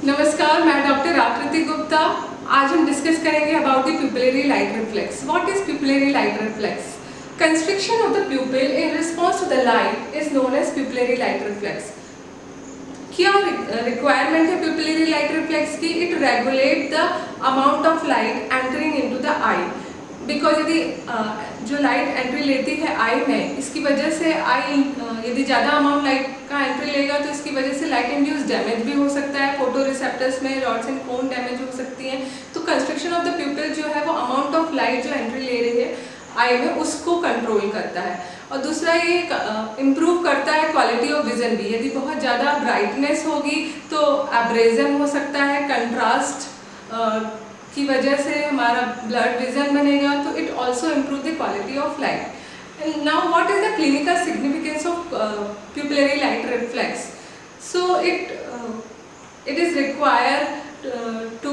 नमस्कार, मैं डॉक्टर आकृति गुप्ता। आज हम डिस्कस करेंगे about the pupillary light reflex. What is pupillary light reflex? Constriction of the pupil in response to the light is known as pupillary light reflex. क्या requirement है pupillary light reflex की? It regulate the amount of light entering into the eye. Because यदि जो light entry लेती है आई में, इसकी वजह से आई यदि ज़्यादा अमाउंट लाइट का एंट्री लेगा तो इसकी वजह से लाइट इंड्यूस डैमेज भी हो सकता है। फोटो रिसेप्टर्स में रॉड्स एंड कोन डैमेज हो सकती हैं। तो कंस्ट्रक्शन ऑफ द प्यूपिल जो है वो अमाउंट ऑफ लाइट जो एंट्री ले रही है आई में उसको कंट्रोल करता है। और दूसरा ये इम्प्रूव करता है क्वालिटी ऑफ विजन भी। यदि बहुत ज़्यादा ब्राइटनेस होगी तो एब्रेजन हो सकता है, कंट्रास्ट की वजह से हमारा ब्लड विजन बनेगा। तो it also improve the quality of light. And now what is the clinical significance of pupillary light reflex? So it is required to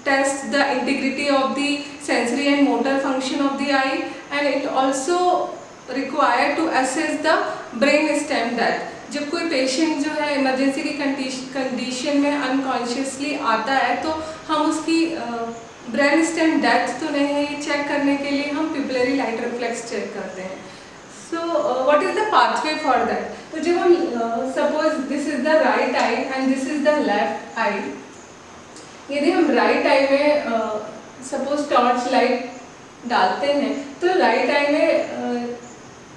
test the integrity of the sensory and motor function of the eye, and it also required to assess the brain stem death. जब कोई patient जो है emergency की condition में unconsciously आता है तो हम उसकी ब्रेन स्टेम डेथ तो नहीं है, ये चेक करने के लिए हम प्यूपिलरी लाइट रिफ्लेक्स चेक करते हैं। So what is the pathway for that? तो जब हम suppose this is the right eye and this is the left eye. यदि हम राइट आई में सपोज टॉर्च लाइट डालते हैं तो राइट आई में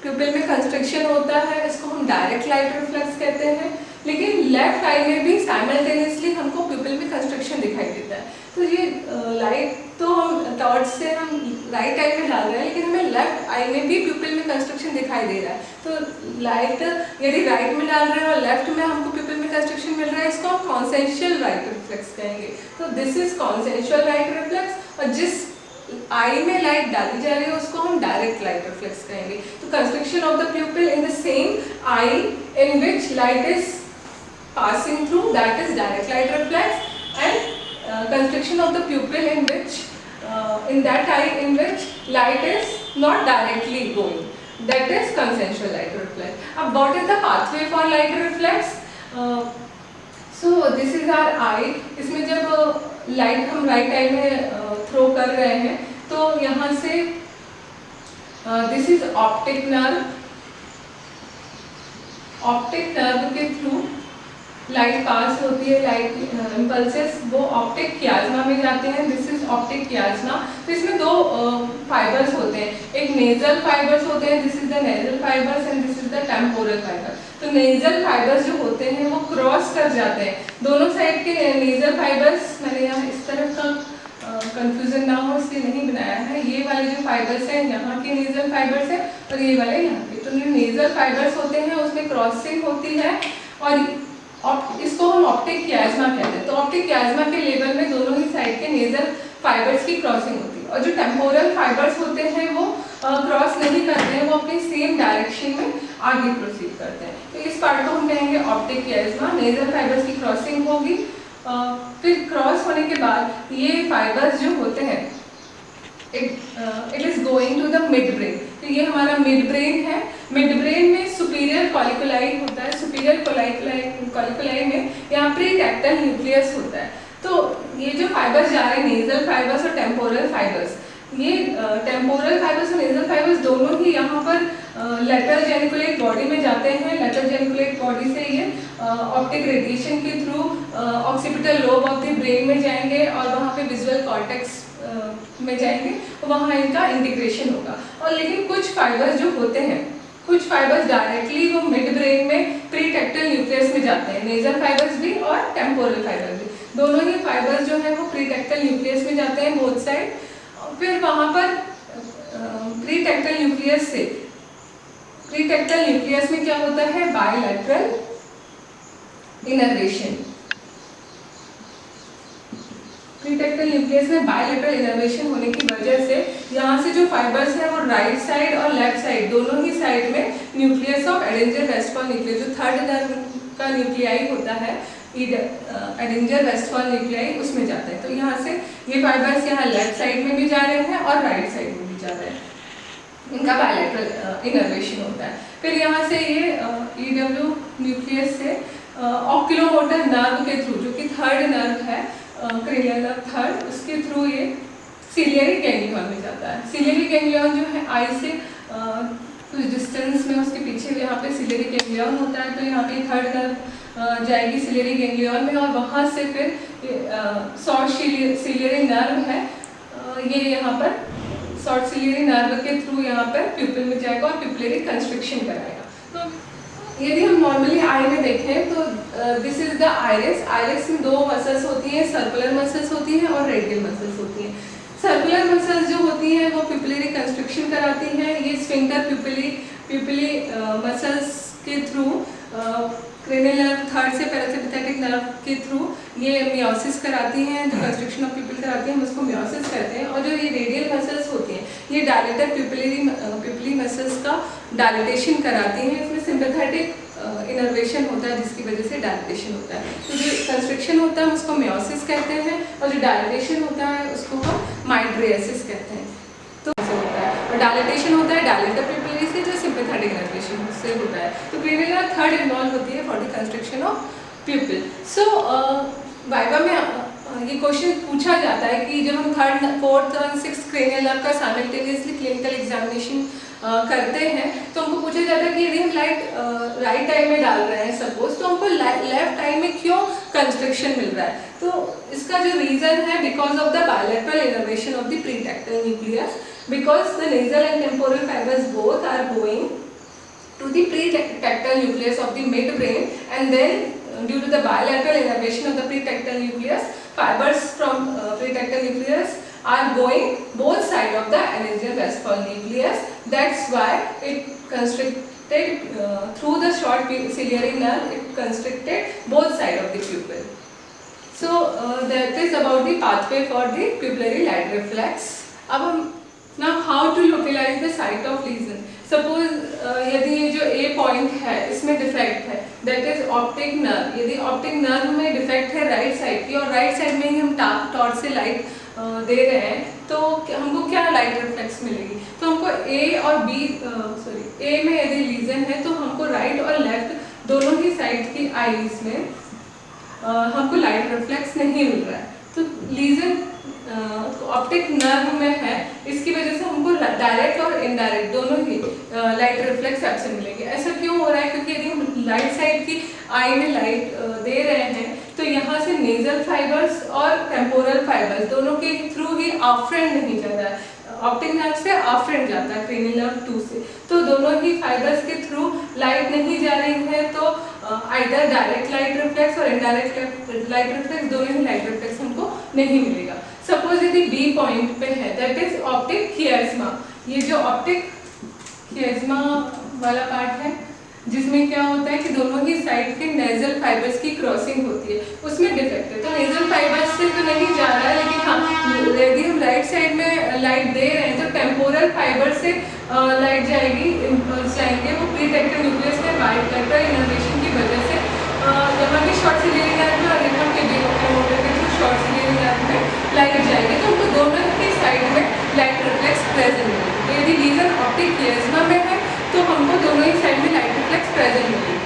प्यूपिल में कंस्ट्रक्शन होता है, इसको हम डायरेक्ट लाइट रिफ्लेक्स कहते हैं। लेकिन लेफ्ट आई में भी साइमल्टेनियसली हमको प्यूपिल में कंस्ट्रक्शन दिखाई देता है। तो ये लाइट तो हम टॉर्च से हम राइट आई में डाल रहे हैं, लेकिन हमें लेफ्ट आई में भी प्यूपिल में कंस्ट्रक्शन दिखाई दे रहा है। तो लाइट यदि राइट में डाल रहे हैं और लेफ्ट में हमको प्यूपिल में कंस्ट्रक्शन मिल रहा है, इसको हम कॉन्सेंशुअल लाइट रिफ्लेक्स कहेंगे। तो this is consensual light reflex. और जिस आई में लाइट डाली जा रही है उसको हम डायरेक्ट लाइट रिफ्लेक्स कहेंगे। तो construction of the pupil in the same I in which light is passing through, that is direct light reflex, and constriction of the pupil in which in that eye in which light is not directly going, that is consensual light reflex. अब what is the pathway for light reflex? So this is our eye. इसमें जब light हम right I में throw कर रहे हैं तो यहाँ से दिस इज ऑप्टिक नर्व के थ्रू लाइट पास होती है। लाइट इम्पल्सेस वो ऑप्टिक कियाज्मा में जाते हैं। This is optic chiasma. तो इसमें दो फाइबर्स होते हैं, एक नेजल फाइबर्स होते हैं, this is the nasal fibres and this is the temporal fibre. तो नेजल फाइबर्स जो होते हैं वो क्रॉस कर जाते हैं दोनों साइड के नेजल फाइबर्स। मैंने यहाँ इस तरफ का कंफ्यूजन ना हो इसलिए नहीं बनाया है। ये वाले जो फाइबर्स हैं यहाँ के नेजल फाइबर्स हैं और ये वाले यहाँ के। तो जो नेजल फाइबर्स होते हैं उसमें क्रॉसिंग होती है और इसको हम ऑप्टिक कियाज्मा कहते हैं। तो ऑप्टिक कियाज्मा के लेवल में दोनों ही साइड के नेजल फाइबर्स की क्रॉसिंग होती है। और जो टेम्पोरल फाइबर्स होते हैं वो क्रॉस नहीं करते हैं, वो अपनी सेम डायरेक्शन में आगे प्रोसीड करते हैं। तो इस पार्ट को हम कहेंगे ऑप्टिक कियाज्मा। नेजल फाइबर्स की क्रॉसिंग होगी। फिर क्रॉस होने के बाद ये फाइबर्स जो होते हैं it is going to the midbrain. तो ये हमारा मिड ब्रेन है। मिड ब्रेन में सुपीरियर कॉलिकुलाई होता है। सुपीरियर कॉलिकुलाई में यहाँ प्री टैक्टाइल न्यूक्लियस होता है। तो ये जो फाइबर्स जा रहे हैं नेजल फाइबर्स और टेम्पोरल फाइबर्स, ये टेम्पोरल फाइबर्स और नेजल फाइबर्स दोनों ही यहाँ पर लेटरल जेनिकुलेट बॉडी में जाते हैं। लेटरल जेनिकुलेट बॉडी से ये ऑप्टिक रेडिएशन के through occipital lobe of the brain में जाएंगे और वहाँ पे विजुअल कॉर्टेक्स में जाएंगे, वहाँ इनका इंटीग्रेशन होगा। और लेकिन कुछ फाइबर्स जो होते हैं, कुछ फाइबर्स डायरेक्टली वो मिड ब्रेन में प्री टैक्टाइल न्यूक्लियस में जाते हैं। नेजल फाइबर्स भी और टेम्पोरल फाइबर्स भी, दोनों ही फाइबर्स जो है वो प्री टैक्टाइल न्यूक्लियस में जाते हैं बोथ साइड। फिर वहाँ पर प्री टैक्टाइल न्यूक्लियस से प्री टैक्टाइल न्यूक्लियस में क्या होता है? Bilateral innervation. Pre tactile nucleus में बायलैटरल इनर्वेशन होने की वजह से यहाँ से जो फाइबर्स है वो राइट साइड और लेफ्ट साइड दोनों ही साइड में न्यूक्लियस ऑफ एडेंजर वेस्टफॉल न्यूक्लियस, जो थर्ड नर्व का न्यूक्लियाई होता है एडेंजर वेस्टफॉल न्यूक्लियाई, उसमें जाता है। तो यहाँ से ये फाइबर्स यहाँ लेफ्ट साइड में भी जा रहे हैं और राइट साइड में भी जा रहे हैं। इनका बायलैटरल इनर्वेशन होता है। फिर यहाँ से ये ईडब्ल्यू न्यूक्लियस से ऑक्यूलोमोटर नर्व के थ्रू, जो कि थर्ड नर्व है क्रेनियल नर्व थर्ड, उसके थ्रू ये सिलियरी गैंग्लियन में जाता है। सिलियरी गैंग्लियन जो है आई से कुछ डिस्टेंस में उसके पीछे यहाँ पे सिलियरी गैंग्लियन होता है, तो यहाँ पे थर्ड नर्व जाएगी सिलियरी गैंग्लियन में, और वहाँ से फिर शॉर्ट सिलियरी नर्व है ये यहाँ पर शॉर्ट सिलियरी नर्व के थ्रू यहाँ पर प्यूपिल में जाएगा और प्यूपिलरी कंस्ट्रिक्शन कराएगा। तो यदि हम नॉर्मली आई में देखें तो this is the iris. Iris में दो मसल्स होती हैं, सर्कुलर मसल्स होती हैं और रेडियल मसल्स होती हैं। सर्कुलर मसल्स जो होती हैं वो प्यूपिलरी कंस्ट्रिक्शन कराती हैं। ये स्फिंक्टर प्यूपिली मसल्स के थ्रू क्रेनियल नर्व थर्ड से पैरासिम्पैथेटिक नर्व के थ्रू ये मियोसिस कराती हैं, जो कंस्ट्रक्शन ऑफ प्यूपिल कराती हैं हम उसको मियोसिस कहते हैं। और जो ये रेडियल मसल्स होती हैं ये डायलेटर प्यूपिली मसल्स का डायलेटेशन कराती हैं। इसमें सिंपैथेटिक इनर्वेशन होता है जिसकी वजह से डायलेटेशन होता है। तो जो कंस्ट्रक्शन होता है उसको मियोसिस कहते हैं और जो डायलेटेशन होता है उसको हम माइड्रियासिस कहते हैं। तो ऐसे होता है, और डायलेटेशन होता है डायलेटर प्यूपिली से, जो सिंपैथेटिक इनर्वेशन से होता है। तो क्रेनियल नर्व थर्ड इन्वॉल्व होती है for the construction of प्यूपिल। So viva में ये क्वेश्चन पूछा जाता है कि जब हम थर्ड फोर्थ और सिक्स्थ क्रेनियल नर्व का साइमल्टेनियसली क्लिनिकल एग्जामिनेशन करते हैं तो हमको पूछा जाता है कि यदि हम राइट टाइम में डाल रहे हैं सपोज, तो हमको लेफ्ट टाइम में क्यों कंस्ट्रक्शन मिल रहा है। तो इसका जो रीजन है because of the bilateral innervation of the pretectal nucleus, because the nasal and temporal fibres both are going to the pretectal nucleus of the midbrain, and then due to the bilateral innervation of the pretectal nucleus, fibers from pretectal nucleus are going both sides of the anaxial vesical nucleus. That's why it constricted through the short ciliary nerve, it constricted both sides of the pupil. So that is about the pathway for the pupillary light reflex. अब हम now how to localize the site of lesion. Suppose यदि ये जो ए point है इसमें defect है, that is optic nerve. यदि optic nerve में डिफेक्ट है राइट साइड की और राइट साइड में ही हम टॉर्च से लाइट दे रहे हैं, तो हमको क्या लाइट रिफ्लेक्स मिलेगी। तो हमको ए और बी ए में यदि लीजन है तो हमको राइट और लेफ्ट दोनों ही साइड की आईज में हमको लाइट रिफ्लेक्स नहीं मिल रहा है। तो लीजन ऑप्टिक नर्व में है, इसकी वजह से हमको डायरेक्ट और इनडायरेक्ट दोनों ही लाइट रिफ्लेक्स एब्सेंट मिलेंगे। ऐसा क्यों हो रहा है, क्योंकि यदि हम राइट साइड की आई में लाइट दे रहे हैं तो यहाँ से नेजल फाइबर्स और टेम्पोरल फाइबर्स दोनों के थ्रू ही आफ्रेंट नहीं जा रहा है। ऑप्टिक नर्व से आफ्रेंट जाता है क्रेनियल नर्व 2 से, तो दोनों ही फाइबर्स के थ्रू लाइट नहीं जा रही है। तो आइदर डायरेक्ट लाइट रिफ्लेक्स और इनडायरेक्ट लाइट रिफ्लेक्स, दोनों ही लाइट रिफ्लेक्स हमको नहीं मिलेगा। सपोज यदि बी पॉइंट पे है दैट इज ऑप्टिक कियर्स्मा। ये जो ऑप्टिक कियर्स्मा वाला पार्ट है जिसमें क्या होता है कि दोनों ही साइड के नेजल फाइबर्स की क्रॉसिंग होती है, उसमें डिफेक्ट है। तो नेजल फाइबर्स से तो नहीं जा रहा है, लेकिन हाँ यदि हम राइट साइड में लाइट दे रहे हैं तो टेम्पोरल फाइबर से लाइट जाएगी, इम्पल्स जाएंगे वो प्रीटेक्टल न्यूक्लियस में बायलैटरल इनर्वेशन की वजह से यहाँ की शॉर्ट सिलियरी नर्व में और यहाँ के मोटर के थ्रू शॉर्ट सिलियरी नर्व में लाइट जाएगी, तो हमको दोनों ही साइड में लाइट रिफ्लेक्स प्रेजेंट मिलेगी। तो यदि लीजन ऑप्टिक कियर्स्मा में है तो हमको दोनों ही साइड में लाइट रिफ्लेक्स प्रेजेंट मिलेगी,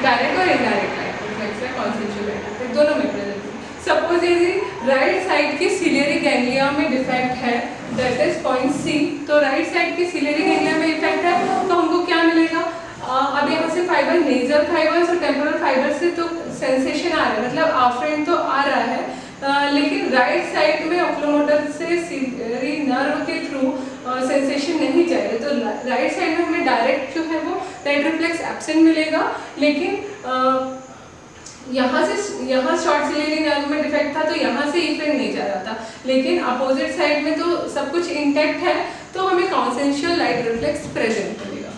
डायरेक्ट और इनडायरेक्ट लाइट रिफ्लेक्स है, कॉन्सेंट्रेट लाइट रिफ्लेक्स दोनों में प्रेजेंट है। सपोज यदि राइट साइड की सिलियरी गैंग्लिया में डिफेक्ट है दैट इज पॉइंट सी, तो राइट साइड की सिलियरी गैंग्लिया में इफेक्ट है तो हमको क्या मिलेगा। अब यहाँ से फाइबर नेजल फाइबर्स और टेम्पोरल फाइबर से तो सेंसेशन आ रहा है, मतलब आफ्रेंट तो आ रहा है, लेकिन राइट साइड में ऑक्यूलोमोटर से सिलियरी नर्व के थ्रू सेंसेशन नहीं चाहिए। तो राइट साइड में हमें डायरेक्ट जो है वो लाइट रिफ्लेक्स एब्सेंट मिलेगा, लेकिन यहाँ शॉर्ट सिलियरी नर्व में डिफेक्ट था तो यहाँ से इफेक्ट नहीं जा रहा था, लेकिन अपोजिट साइड में तो सब कुछ इंटैक्ट है तो हमें कॉन्सेंशुअल लाइट रिफ्लेक्स प्रेजेंट मिलेगा।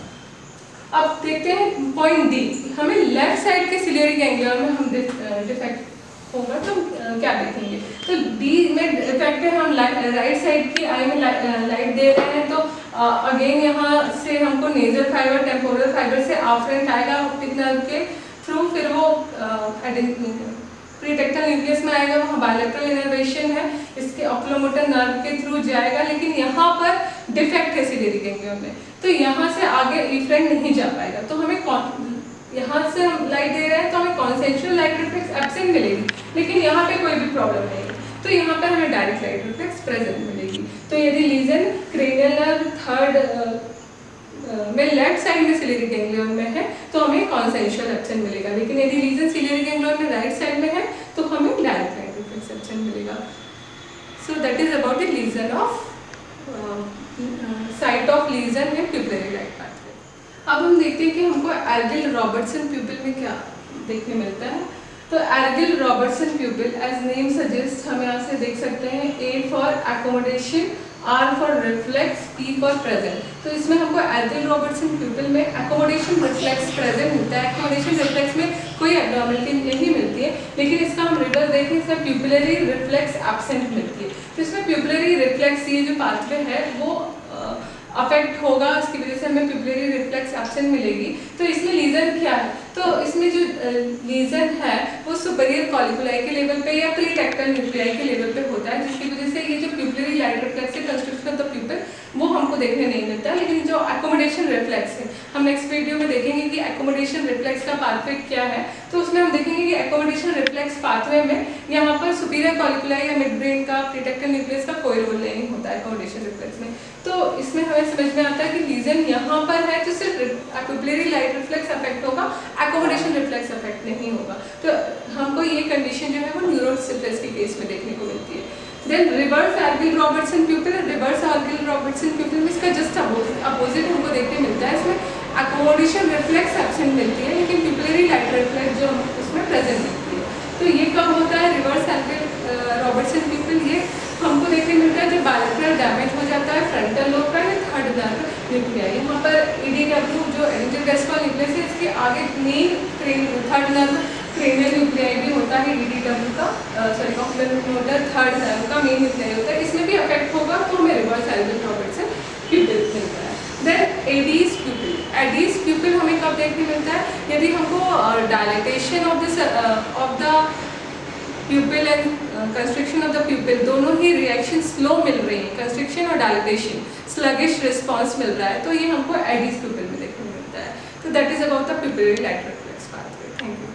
अब देखते हैं पॉइंट डी, हमें लेफ्ट साइड के सिलियरी गैंग्लिया में हम डिफेक्ट होगा तो क्या देखेंगे। तो डी में डिफेक्ट है, हम राइट साइड की आई में लाइट दे रहे हैं तो अगेन यहाँ से हमको नेजल फाइबर टेम्पोरल फाइबर से आफ्रेंट आएगा ऑप्टिक नर्व के थ्रू, फिर वो प्रीटेक्टल न्यूक्लियस में आएगा, वहाँ बायलैटरल इनर्वेशन है, इसके ऑक्यूलोमोटर नर्व के थ्रू जाएगा, लेकिन यहाँ पर डिफेक्ट है सिलियरी गैंग्लिया में तो यहाँ से आगे इफेक्ट नहीं जा पाएगा। तो हमें यहाँ से हम लाइट दे रहे हैं तो हमें कॉन्सेंट्रियल लाइट रिफ्लेक्स एब्सेंट मिलेगी, लेकिन यहाँ पे कोई भी प्रॉब्लम नहीं है, तो यहाँ पर हमें डायरेक्ट लाइट रिफ्लेक्स प्रेजेंट मिलेगी। तो यदि लीजन क्रेनियल नर्व थर्ड में लेफ्ट साइड में सिलियरी गैंग्लियन में है तो हमें कॉन्सेंट्रियल एब्सेंट मिलेगा, लेकिन यदि लीजन सिलियरी गैंग्लियन में राइट साइड में है तो हमें डायरेक्ट लाइट रिफ्लेक्स एब्सेंट मिलेगा। So that is about the lesion of site of lesion in pupillary light pathway. अब हम देखते हैं कि हमको एर्गिल रॉबर्टसन प्यूपिल में क्या देखने मिलता है। तो Argyll Robertson pupil as name suggest, हम यहाँ से देख सकते हैं A for accommodation, R for reflex, P for present. तो इसमें हमको एर्गिल रॉबर्टसन प्यूपिल में एकोमोडेशन रिफ्लेक्स प्रेजेंट मिलता है। एकोमोडेशन रिफ्लेक्स में कोई एब्नॉर्मलिटी नहीं मिलती है, लेकिन इसका हम रिवर्स देखें, इसमें प्यूपिलरी रिफ्लेक्स एब्सेंट मिलती है। तो इसमें प्यूपिलरी रिफ्लेक्स ये जो पाथवे है वो अफेक्ट होगा, इसकी वजह से हमें प्यूपिलरी रिफ्लेक्स एब्सेंट मिलेगी। तो इसमें लीजन क्या है, तो इसमें जो लीजन है वो सुपीरियर कॉलिकुलाई के लेवल पे या प्रीटेक्टल न्यूक्लियाई के लेवल पे होता है, जिसकी वजह से ये जो प्यूपिलरी लाइट रिफ्लेक्स है कंस्ट्रक्शन ऑफ द प्यूपिल वो हमको देखने नहीं मिलता। लेकिन जो एकोमोडेशन रिफ्लेक्स है, हम नेक्स्ट वीडियो में देखेंगे कि एकोमोडेशन रिफ्लेक्स का पाथवे क्या है। तो उसमें हम देखेंगे कि एकोमोडेशन रिफ्लेक्स पाथवे में यहाँ पर सुपीरियर कॉलिकुलाई या मिड ब्रेन का, प्रीटेक्टल न्यूक्लियस का कोई रोल नहीं होता है एकोमोडेशन रिफ्लेक्स में। तो इसमें हमें समझ में आता है कि लीजन यहाँ पर है तो सिर्फ प्यूपिलरी लाइट रिफ्लेक्स अफेक्ट होगा, एकोमोडेशन रिफ्लेक्स अफेक्ट नहीं होगा। तो हमको ये कंडीशन जो है वो न्यूरोसिफिलिस के केस में देखने को मिलती है। Then reverse Argyll Robertson pupil, reverse Argyll Robertson pupil में इसका जस्ट अपोजिट हमको देखने मिलता है। इसमें एकोमोडेशन रिफ्लेक्स एब्सेंट मिलती है, लेकिन प्यूपिलरी लाइट रिफ्लेक्स जो उसमें प्रेजेंट मिलती है। तो ये कब होता है रिवर्स एर्गिल रॉबर्टसन प्यूपिल, ये हमको देखने मिलता है जब बायलेटरल डैमेज हो जाता है फ्रंटल लोब का या थर्ड नर्व न्यूक्लियाई। यहाँ पर EDW जो एडिजिडेस्पल न्यूक्लियस है इसके आगे main third nerve cranial nuclei भी होता है EDW का, सॉरी ऑक्यूलोमोटर थर्ड नर्व का मेन न्यूक्लियाई होता है, इसमें भी अफेक्ट होगा तो हमें रिवर्स एर्गिल रॉबर्टसन प्यूपिल मिलता है। Then Adie's pupil, Adie's pupil हमें कब देखने मिलता है, यदि हमको dilatation of the pupil and constriction of the pupil दोनों ही रिएक्शन स्लो मिल रही है, कंस्ट्रिक्शन और डायलेटेशन स्लगिश रिस्पॉन्स मिल रहा है, तो ये हमको एडीज प्यूपिल में देखने को मिलता है। तो that is about the pupillary light reflex pathway. Thank you.